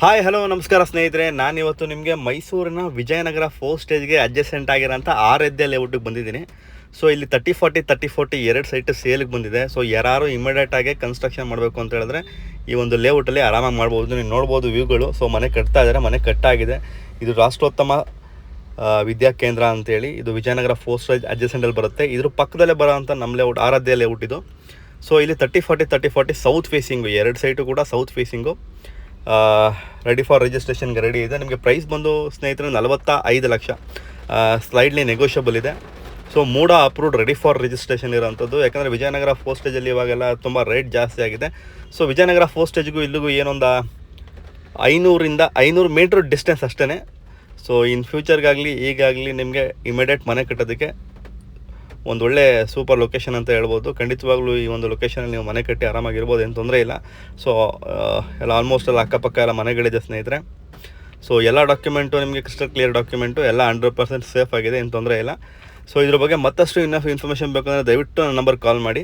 Hi hello ನಮಸ್ಕಾರ ಸ್ನೇಹಿತರೆ, ನಾನಿವತ್ತು ನಿಮಗೆ ಮೈಸೂರಿನ ವಿಜಯನಗರ 4 ಸ್ಟೇಜ್ಗೆ ಅಡ್ಜಸೆಂಟ್ ಆಗಿರೋಂಥ ಆರಾಧ್ಯ ಲೇಔಟಿಗೆ ಬಂದಿದ್ದೀನಿ. ಸೊ ಇಲ್ಲಿ 30-40 ಎರಡು ಸೈಟ್ ಸೇಲಿಗೆ ಬಂದಿದೆ. ಸೊ ಯಾರು ಇಮಿಡಿಯೇಟಾಗಿ ಕನ್ಸ್ಟ್ರಕ್ಷನ್ ಮಾಡಬೇಕು ಅಂತ ಹೇಳಿದ್ರೆ ಈ ಒಂದು ಲೇಔಟಲ್ಲಿ ಆರಾಮಾಗಿ ಮಾಡ್ಬೋದು. ನೀವು ನೋಡ್ಬೋದು ವ್ಯೂಗಳು. ಸೊ ಮನೆ ಕಟ್ತಾ ಇದ್ದಾರೆ, ಮನೆ ಕಟ್ಟಾಗಿದೆ. ಇದು ರಾಷ್ಟ್ರೋತ್ತಮ ವಿದ್ಯಾ ಕೇಂದ್ರ ಅಂತೇಳಿ, ಇದು ವಿಜಯನಗರ 4 ಸ್ಟೇಜ್ ಅಡ್ಜಸೆಂಟಲ್ಲಿ ಬರುತ್ತೆ. ಇದ್ರ ಪಕ್ಕದಲ್ಲೇ ಬರೋಂಥ ನಮ್ಮ ಲೇಔಟ್ ಆರಾಧ್ಯ ಲೇಔಟ್ ಇದು. ಸೊ ಇಲ್ಲಿ 30-40 ಸೌತ್ ಫೇಸಿಂಗು, ಎರಡು ಸೈಟು ಕೂಡ ಸೌತ್ ಫೇಸಿಂಗು ರೆಡಿ ಫಾರ್ ರಿಜಿಸ್ಟ್ರೇಷನ್ಗೆ ರೆಡಿ ಇದೆ. ನಿಮಗೆ ಪ್ರೈಸ್ ಬಂದು ಸ್ನೇಹಿತರೆ 45 ಲಕ್ಷ, ಸ್ಲೈಡ್ಲಿ ನೆಗೋಷಿಯಬಲ್ ಇದೆ. So MUDA approved ready for registration ಇರೋಂಥದ್ದು. ಯಾಕಂದರೆ ವಿಜಯನಗರ 4 ಸ್ಟೇಜಲ್ಲಿ ಇವಾಗೆಲ್ಲ ತುಂಬ ರೇಟ್ ಜಾಸ್ತಿ ಆಗಿದೆ. ಸೊ ವಿಜಯನಗರ 4 ಸ್ಟೇಜ್ಗೂ ಇಲ್ಲಿಗೂ ಏನೊಂದು 500 ಮೀಟ್ರ್ ಡಿಸ್ಟೆನ್ಸ್ ಅಷ್ಟೇ. ಸೊ ಇನ್ ಫ್ಯೂಚರ್ಗಾಗಲಿ ಈಗಾಗಲಿ ನಿಮಗೆ ಇಮಿಡಿಯೇಟ್ ಮನೆ ಕಟ್ಟೋದಕ್ಕೆ ಒಂದು ಒಳ್ಳೆ ಸೂಪರ್ ಲೊಕೇಶನ್ ಅಂತ ಹೇಳ್ಬೋದು. ಖಂಡಿತವಾಗ್ಲೂ ಈ ಒಂದು ಲೊಕೇಶನಲ್ಲಿ ನೀವು ಮನೆ ಕಟ್ಟಿ ಆರಾಮಾಗಿರ್ಬೋದು, ಏನು ತೊಂದರೆ ಇಲ್ಲ. ಸೊ ಎಲ್ಲ ಆಲ್ಮೋಸ್ಟ್ ಎಲ್ಲ ಅಕ್ಕಪಕ್ಕ ಎಲ್ಲ ಮನೆಗಳಿದೆ ಸ್ನೇಹಿತರೆ. ಸೊ ಎಲ್ಲ ಡಾಕ್ಯುಮೆಂಟು ನಿಮಗೆ ಕ್ರಿಸ್ಟಲ್ ಕ್ಲಿಯರ್ ಡಾಕ್ಯುಮೆಂಟು, ಎಲ್ಲ 100% ಸೇಫ್ ಆಗಿದೆ, ಏನು ತೊಂದರೆ ಇಲ್ಲ. ಸೊ ಇದ್ರ ಬಗ್ಗೆ ಮತ್ತಷ್ಟು ಇನ್ಫಾರ್ಮೇಷನ್ ಬೇಕಂದರೆ ದಯವಿಟ್ಟು ನನ್ನ ನಂಬರ್ ಕಾಲ್ ಮಾಡಿ.